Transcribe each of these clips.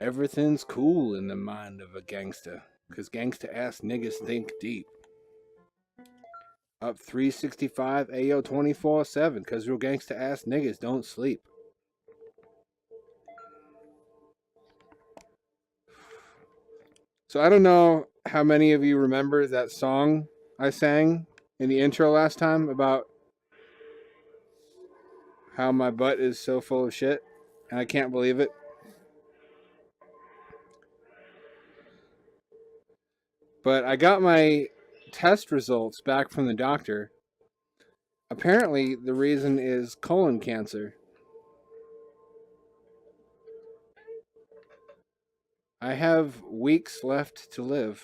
Everything's cool in the mind of a gangster, 'cause gangsta ass niggas think deep. Up 365 AO 24/7, 'cause real gangsta ass niggas don't sleep. So I don't know how many of you remember that song I sang in the intro last time about how my butt is so full of shit and I can't believe it. But I got my test results back from the doctor. Apparently, the reason is colon cancer. I have weeks left to live.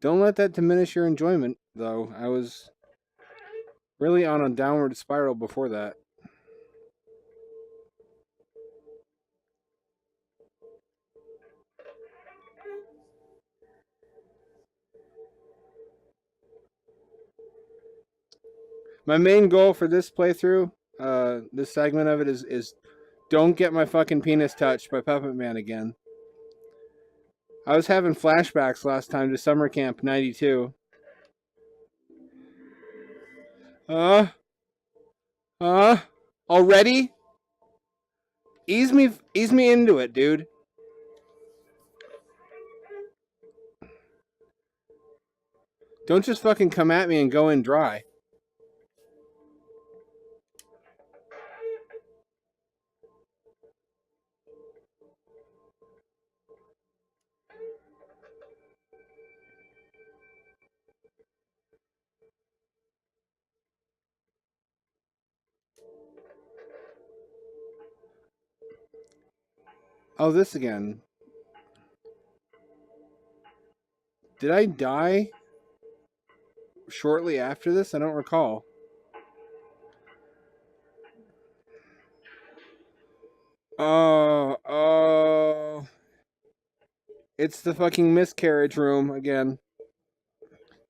Don't let that diminish your enjoyment, though. I was really on a downward spiral before that. My main goal for this playthrough, this segment of it is don't get my fucking penis touched by Puppet Man again. I was having flashbacks last time to summer camp 92. Uh, already? Ease me into it, dude. Don't just fucking come at me and go in dry. Oh, this again. Did I die shortly after this? I don't recall. Oh. It's the fucking miscarriage room again.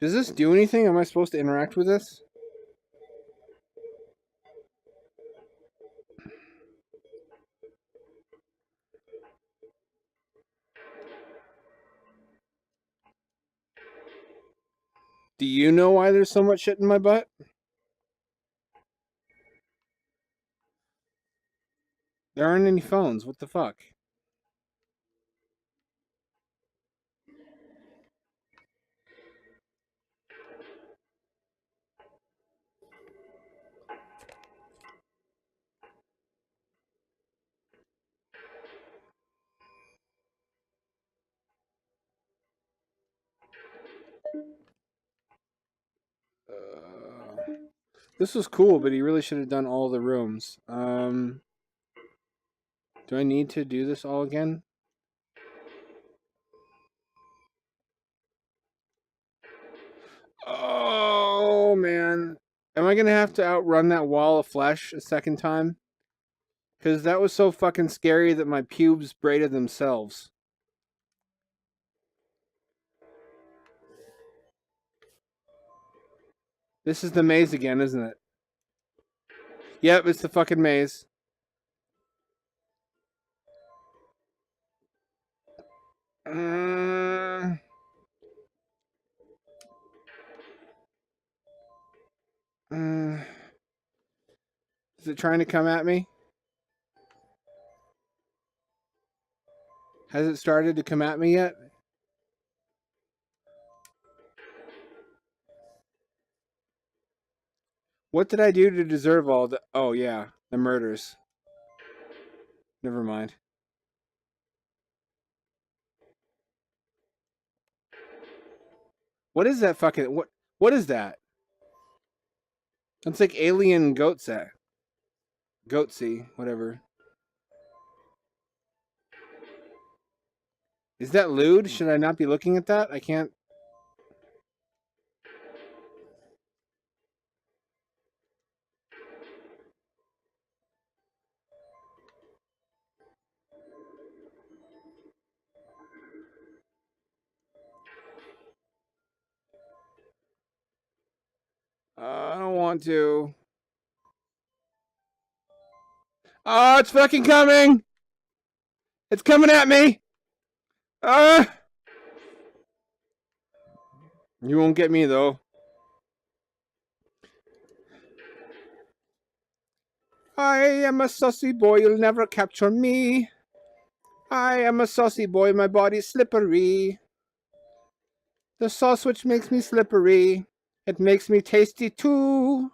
Does this do anything? Am I supposed to interact with this? Do you know why there's so much shit in my butt? There aren't any phones. What the fuck? This was cool, but he really should have done all the rooms. Do I need to do this all again? Oh, man. Am I gonna have to outrun that wall of flesh a second time? Because that was so fucking scary that my pubes braided themselves. This is the maze again, isn't it? Yep, it's the fucking maze. Uh, uh, is it trying to come at me? Has it started to come at me yet? What did I do to deserve all the... Oh, yeah. The murders. Never mind. What is that fucking... What is that? It's like alien goatse. Goatsy. Whatever. Is that lewd? Should I not be looking at that? I can't... want to. Oh, it's fucking coming! It's coming at me! You won't get me, though. I am a saucy boy, you'll never capture me. I am a saucy boy, my body's slippery. The sauce which makes me slippery, it makes me tasty too.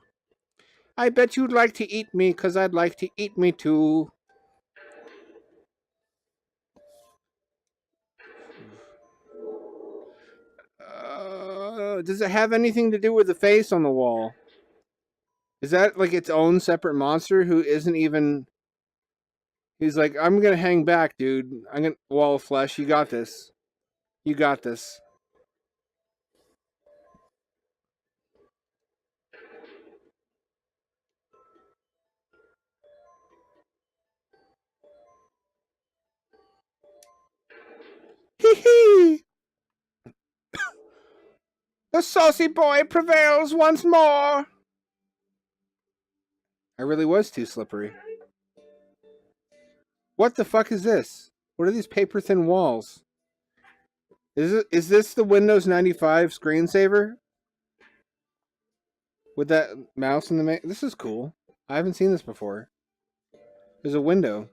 I bet you'd like to eat me, 'cause I'd like to eat me too. Does it have anything to do with the face on the wall? Is that like its own separate monster who isn't even... He's like, I'm gonna hang back, dude. I'm gonna... Wall of flesh, you got this. You got this. Hee hee! The saucy boy prevails once more! I really was too slippery. What the fuck is this? What are these paper thin walls? Is this the Windows 95 screensaver? With that mouse in the... This is cool. I haven't seen this before. There's a window.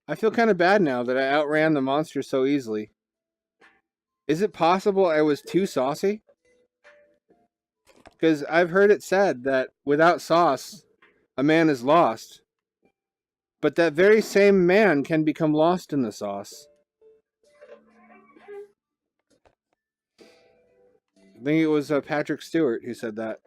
I feel kind of bad now that I outran the monster so easily. Is it possible I was too saucy? Because I've heard it said that without sauce, a man is lost. But that very same man can become lost in the sauce. I think it was Patrick Stewart who said that.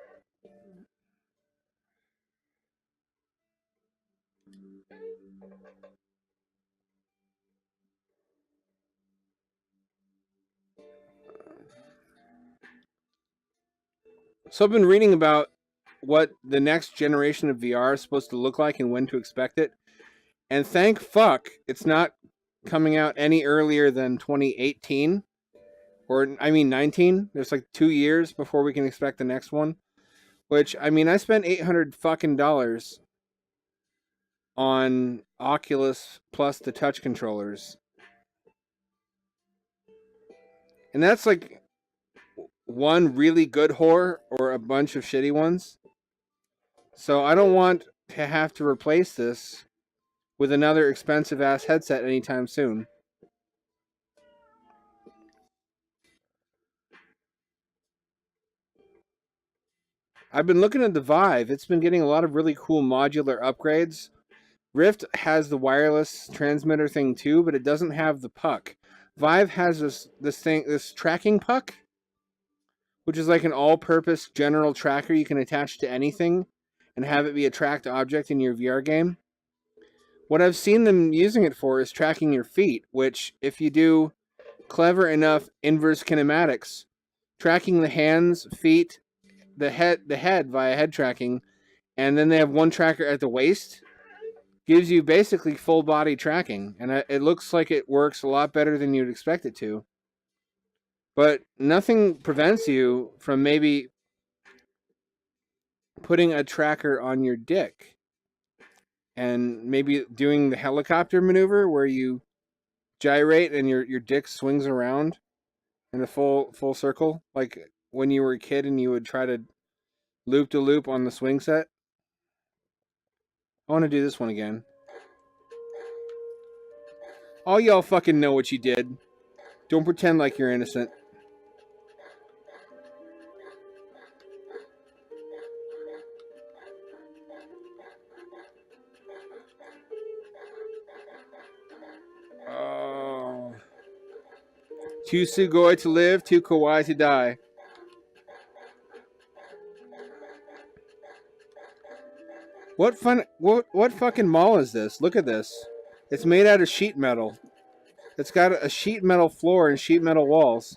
So I've been reading about what the next generation of VR is supposed to look like and when to expect it. And thank fuck it's not coming out any earlier than 2018. Or, I mean, 19. There's like 2 years before we can expect the next one. Which, I mean, I spent $800 fucking dollars on Oculus plus the touch controllers. And that's like one really good horror or a bunch of shitty ones. So I don't want to have to replace this with another expensive ass headset anytime soon. I've been looking at the Vive. It's been getting a lot of really cool modular upgrades. Rift has the wireless transmitter thing too, but it doesn't have the puck. Vive has this tracking puck, which is like an all-purpose general tracker you can attach to anything and have it be a tracked object in your VR game. What I've seen them using it for is tracking your feet, which, if you do clever enough inverse kinematics, tracking the hands, feet, the head via head tracking, and then they have one tracker at the waist, gives you basically full body tracking, and it looks like it works a lot better than you'd expect it to. But nothing prevents you from maybe putting a tracker on your dick and maybe doing the helicopter maneuver where you gyrate and your dick swings around in a full circle, like when you were a kid and you would try to loop to loop on the swing set. I want to do this one again. All y'all fucking know what you did. Don't pretend like you're innocent. Oh. Too sugoi to live, too kawaii to die. What fucking mall is this? Look at this. It's made out of sheet metal. It's got a sheet metal floor and sheet metal walls.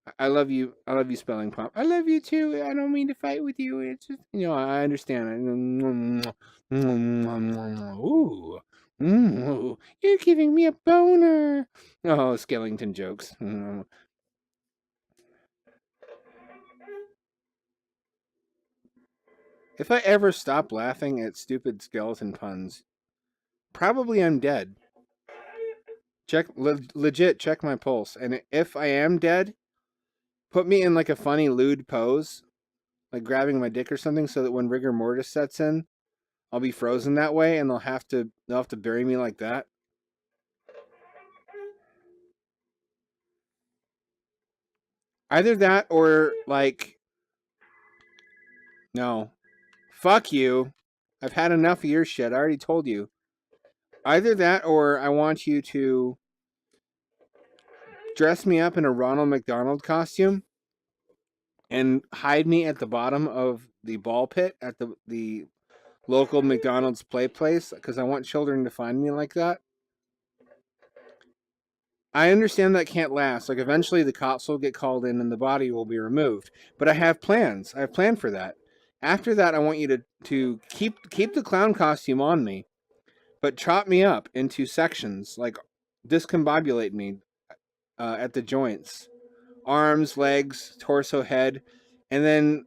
I love you. I love you, spelling pop. I love you too. I don't mean to fight with you. It's just, I understand. Ooh. Ooh. You're giving me a boner. Oh, Skellington jokes. If I ever stop laughing at stupid skeleton puns, probably I'm dead. Legit, check my pulse. And if I am dead, put me in like a funny lewd pose, like grabbing my dick or something, so that when rigor mortis sets in, I'll be frozen that way, and they'll have to bury me like that. Either that or like, no, fuck you. I've had enough of your shit. I already told you. Either that or I want you to dress me up in a Ronald McDonald costume and hide me at the bottom of the ball pit at the local McDonald's play place, because I want children to find me like that. I understand that can't last. Like, eventually the cops will get called in and the body will be removed. But I have plans. I have planned for that. After that, I want you to keep the clown costume on me, but chop me up into sections, like discombobulate me at the joints, arms, legs, torso, head, and then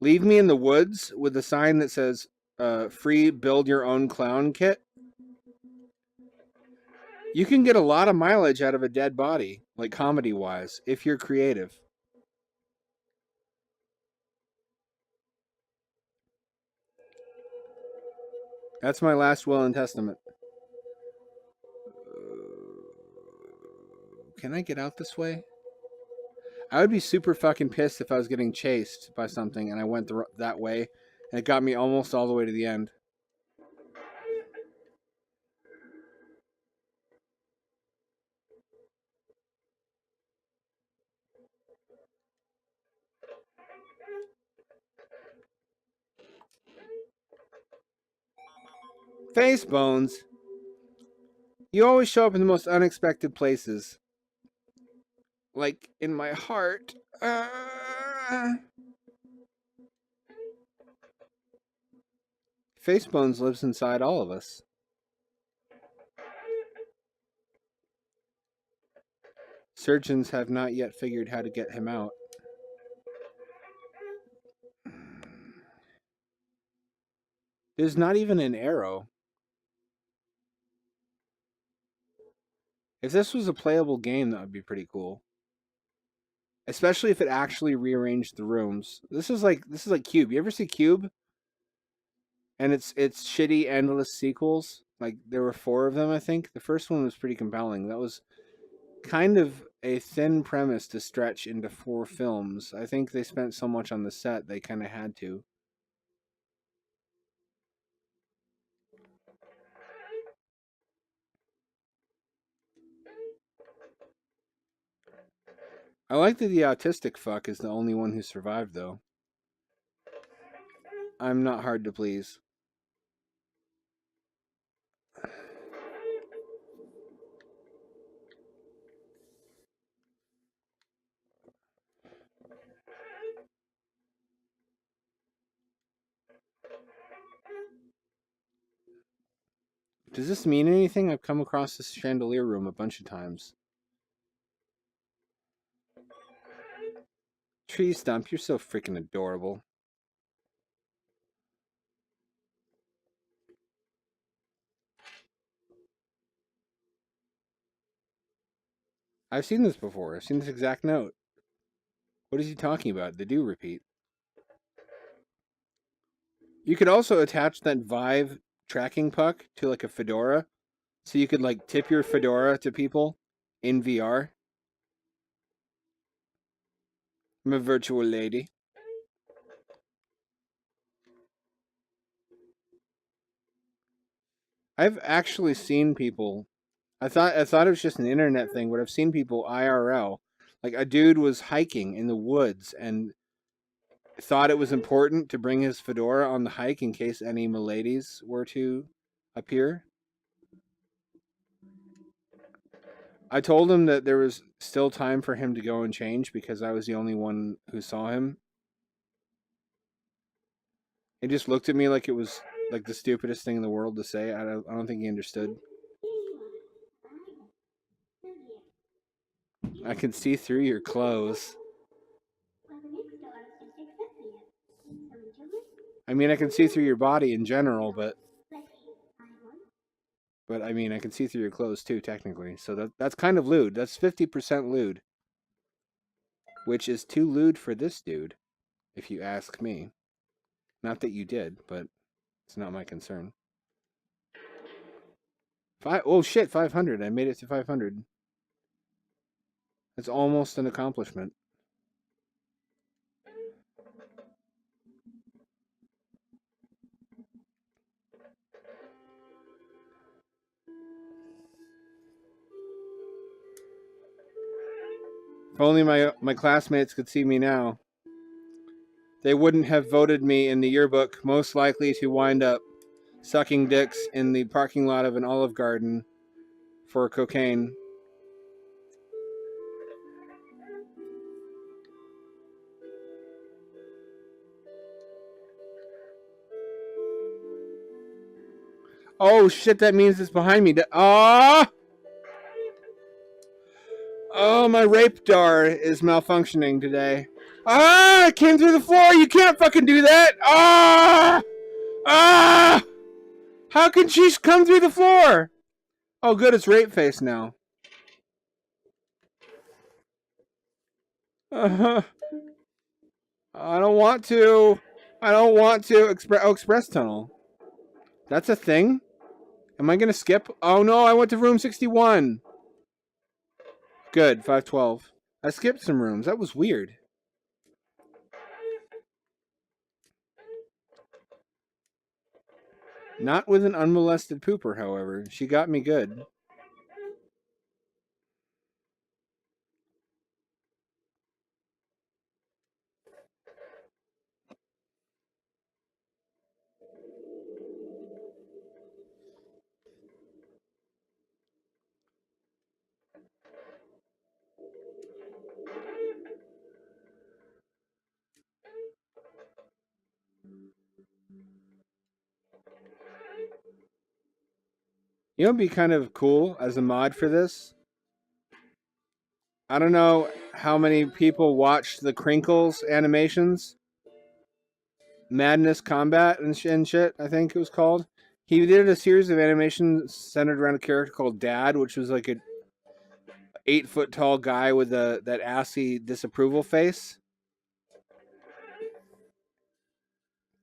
leave me in the woods with a sign that says "Free Build Your Own Clown Kit." You can get a lot of mileage out of a dead body, like comedy-wise, if you're creative. That's my last will and testament. Can I get out this way? I would be super fucking pissed if I was getting chased by something and I went that way and it got me almost all the way to the end. Face bones. You always show up in the most unexpected places. Like in my heart. Face bones lives inside all of us. Surgeons have not yet figured how to get him out. There's not even an arrow. If this was a playable game, that would be pretty cool. Especially if it actually rearranged the rooms. This is like Cube. You ever see Cube? And it's shitty endless sequels. Like there were 4 of them, I think. The first one was pretty compelling. That was kind of a thin premise to stretch into 4 films. I think they spent so much on the set they kind of had to. I like that the autistic fuck is the only one who survived, though. I'm not hard to please. Does this mean anything? I've come across this chandelier room a bunch of times. Tree Stump, you're so freaking adorable. I've seen this before. I've seen this exact note. What is he talking about? They do repeat. You could also attach that Vive tracking puck to like a fedora, so you could like tip your fedora to people in VR. I'm a virtual lady. I've actually seen people. I thought it was just an internet thing, but I've seen people IRL. Like a dude was hiking in the woods and thought it was important to bring his fedora on the hike in case any miladies were to appear. I told him that there was still time for him to go and change because I was the only one who saw him. He just looked at me like it was like the stupidest thing in the world to say. I don't think he understood. I can see through your clothes. I mean, I can see through your body in general, but I mean, I can see through your clothes too, technically. So that's kind of lewd. That's 50% lewd, which is too lewd for this dude, if you ask me. Not that you did, but it's not my concern. Oh shit, 500. I made it to 500. That's almost an accomplishment. If only my classmates could see me now. They wouldn't have voted me in the yearbook most likely to wind up sucking dicks in the parking lot of an Olive Garden for cocaine. Oh shit, that means it's behind me. Oh, my rape dar is malfunctioning today. It came through the floor. You can't fucking do that. How can she come through the floor? Oh, good, it's rape face now. I don't want to. Express tunnel. That's a thing? Am I gonna skip? Oh no, I went to room 61. Good, 512. I skipped some rooms. That was weird. Not with an unmolested pooper, however. She got me good. You know, it'd be kind of cool as a mod for this. I don't know how many people watched the Crinkles animations. Madness Combat and shit, I think it was called. He did a series of animations centered around a character called Dad, which was like a 8-foot tall guy with that assy disapproval face.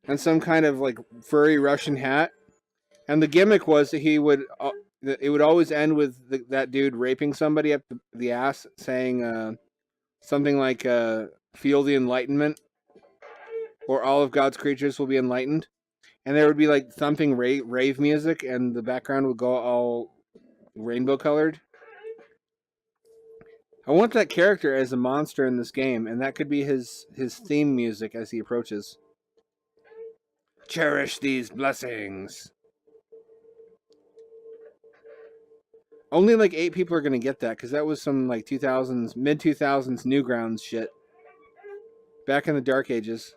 And some kind of like furry Russian hat. And the gimmick was that it would always end with that dude raping somebody up the ass, saying something like "Feel the enlightenment," or "All of God's creatures will be enlightened," and there would be like thumping rave music, and the background would go all rainbow colored. I want that character as a monster in this game, and that could be his theme music as he approaches. Cherish these blessings. Only like 8 people are gonna get that because that was some like 2000s, mid 2000s Newgrounds shit. Back in the dark ages.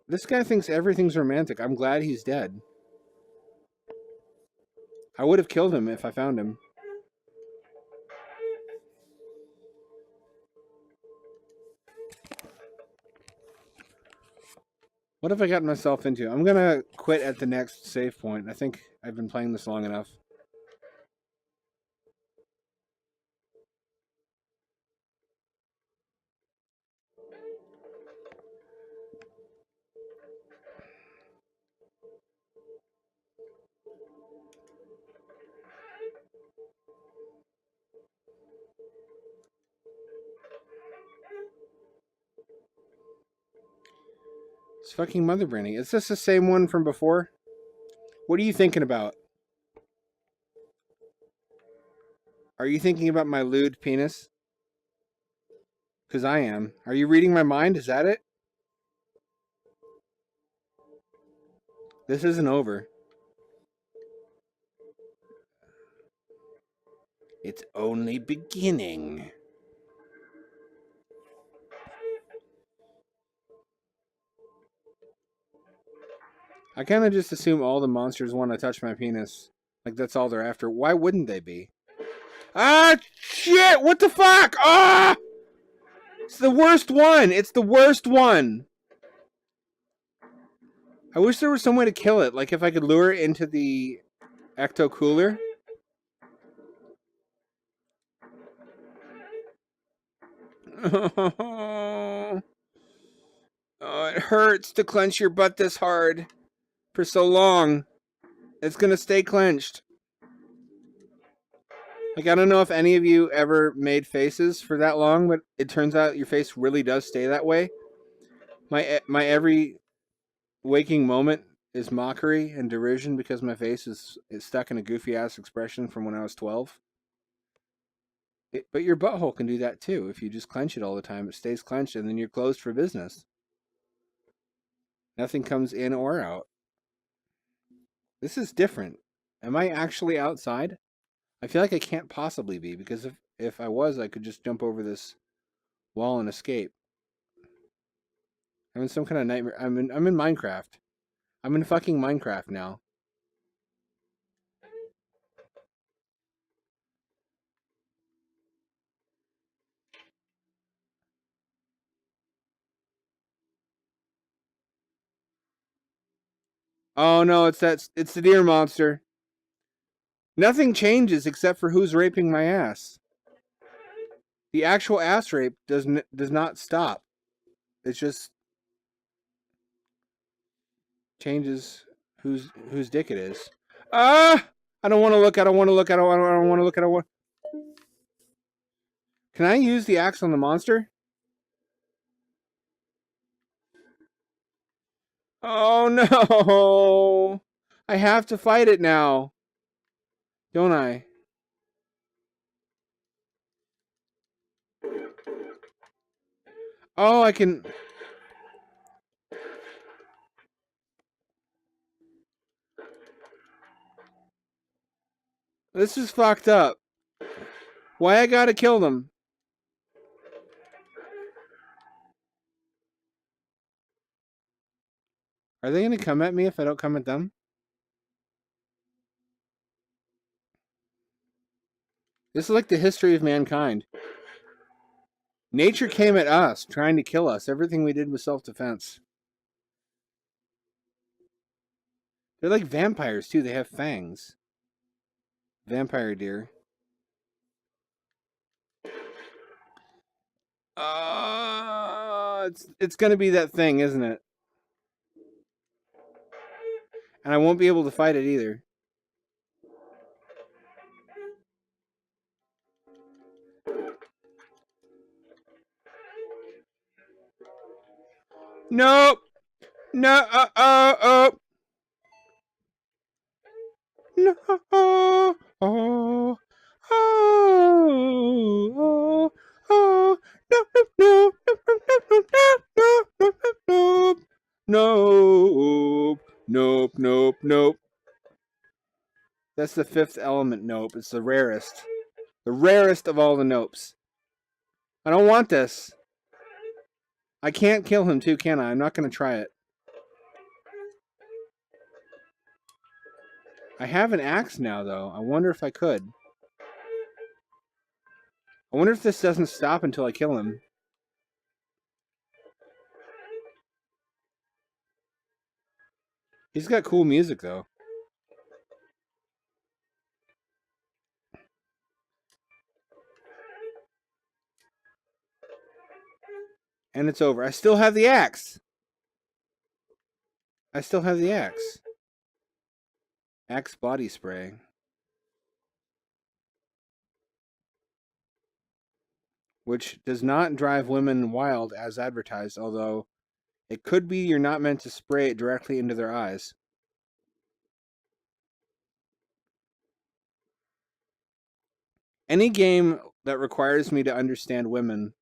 This guy thinks everything's romantic. I'm glad he's dead. I would have killed him if I found him. What have I gotten myself into? I'm gonna quit at the next save point. I think I've been playing this long enough. It's fucking mother branding. Is this the same one from before? What are you thinking about? Are you thinking about my lewd penis? Because I am. Are you reading my mind? Is that it? This isn't over. It's only beginning. I kind of just assume all the monsters want to touch my penis. Like, that's all they're after. Why wouldn't they be? Ah, shit! What the fuck? Ah! It's the worst one! It's the worst one! I wish there was some way to kill it. Like, if I could lure it into the ecto cooler. Oh, it hurts to clench your butt this hard for so long. It's gonna stay clenched. Like, I don't know if any of you ever made faces for that long, but it turns out your face really does stay that way. My every waking moment is mockery and derision because my face is stuck in a goofy ass expression from when I was 12. But your butthole can do that too. If you just clench it all the time, it stays clenched and then you're closed for business. Nothing comes in or out. This is different. Am I actually outside? I feel like I can't possibly be, because if I was, I could just jump over this wall and escape. I'm in some kind of nightmare. I'm in Minecraft. I'm in fucking Minecraft now. Oh no, it's the deer monster. Nothing changes except for who's raping my ass. The actual ass rape does not stop. It just changes whose dick it is. Ah! I don't want to look. I don't want to look. I don't want to look. I don't want. Can I use the axe on the monster? Oh no! I have to fight it now, don't I? Oh, I can. This is fucked up. Why I gotta kill them? Are they gonna come at me if I don't come at them? This is like the history of mankind. Nature came at us, trying to kill us. Everything we did was self-defense. They're like vampires, too. They have fangs. Vampire deer. It's gonna be that thing, isn't it? And I won't be able to fight it either. Nope. No. No. Oh. Oh. Oh. Oh. No. No. No. No. Nope. Nope. Nope. That's the fifth element nope. It's the rarest. The rarest of all the nopes. I don't want this. I can't kill him too, can I? I'm not going to try it. I have an axe now, though. I wonder if I could. I wonder if this doesn't stop until I kill him. He's got cool music, though. And it's over. I still have the axe. I still have the axe. Axe body spray. Which does not drive women wild as advertised, although it could be you're not meant to spray it directly into their eyes. Any game that requires me to understand women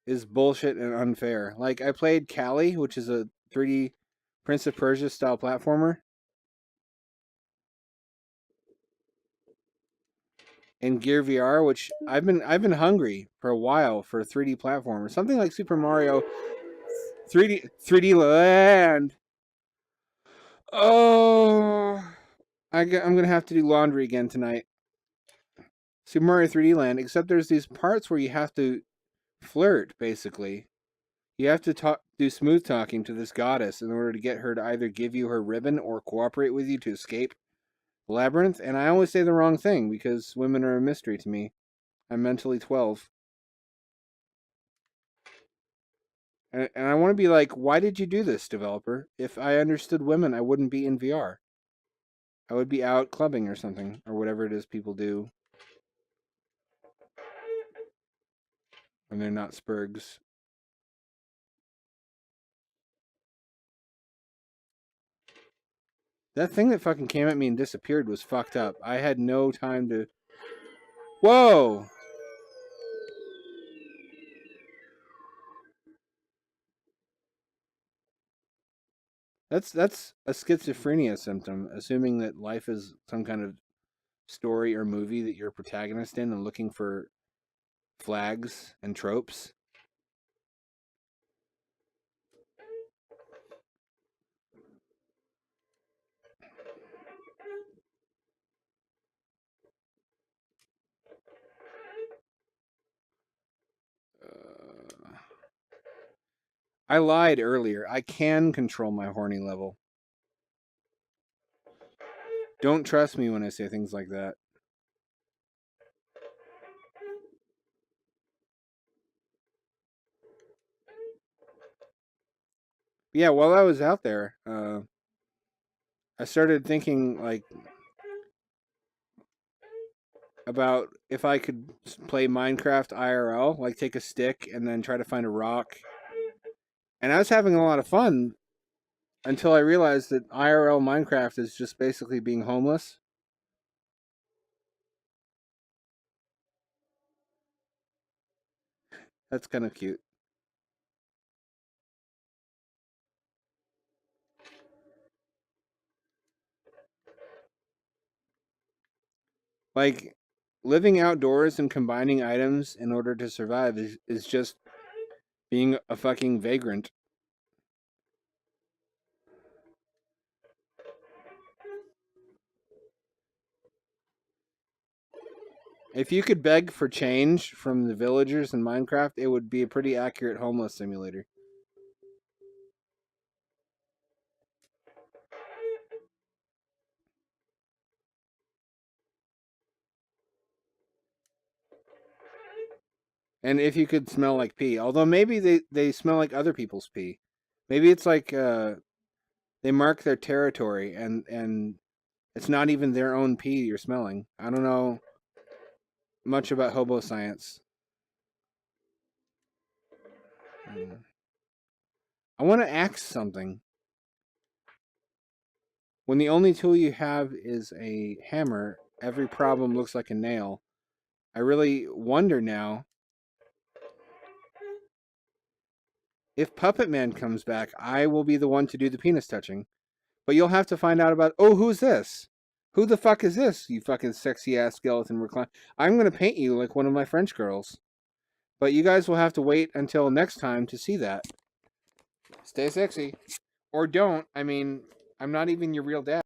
is bullshit and unfair. Like, I played Cali, which is a 3D Prince of Persia style platformer, and Gear VR, which I've been hungry for a while for a 3D platformer, something like Super Mario 3D Land. Oh, I'm gonna have to do laundry again tonight. Super Mario 3D Land, except there's these parts where you have to flirt, basically. You have to do smooth talking to this goddess in order to get her to either give you her ribbon or cooperate with you to escape the labyrinth. And I always say the wrong thing because women are a mystery to me. I'm mentally 12. And I want to be like, why did you do this, developer? If I understood women, I wouldn't be in VR. I would be out clubbing or something, or whatever it is people do when they're not spurgs. That thing that fucking came at me and disappeared was fucked up. I had no time to... Whoa! That's a schizophrenia symptom, assuming that life is some kind of story or movie that you're a protagonist in and looking for flags and tropes. I lied earlier. I can control my horny level. Don't trust me when I say things like that. Yeah, while I was out there, I started thinking like about if I could play Minecraft IRL, like take a stick and then try to find a rock. And I was having a lot of fun until I realized that IRL Minecraft is just basically being homeless. That's kind of cute. Like, living outdoors and combining items in order to survive is just being a fucking vagrant. If you could beg for change from the villagers in Minecraft, it would be a pretty accurate homeless simulator. And if you could smell like pee, although maybe they smell like other people's pee. Maybe it's like they mark their territory and it's not even their own pee you're smelling. I don't know much about hobo science. I want to axe something. When the only tool you have is a hammer, every problem looks like a nail. I really wonder now if Puppet Man comes back, I will be the one to do the penis touching. But you'll have to find out about, oh, who's this? Who the fuck is this, you fucking sexy ass skeleton recline? I'm going to paint you like one of my French girls. But you guys will have to wait until next time to see that. Stay sexy. Or don't. I mean, I'm not even your real dad.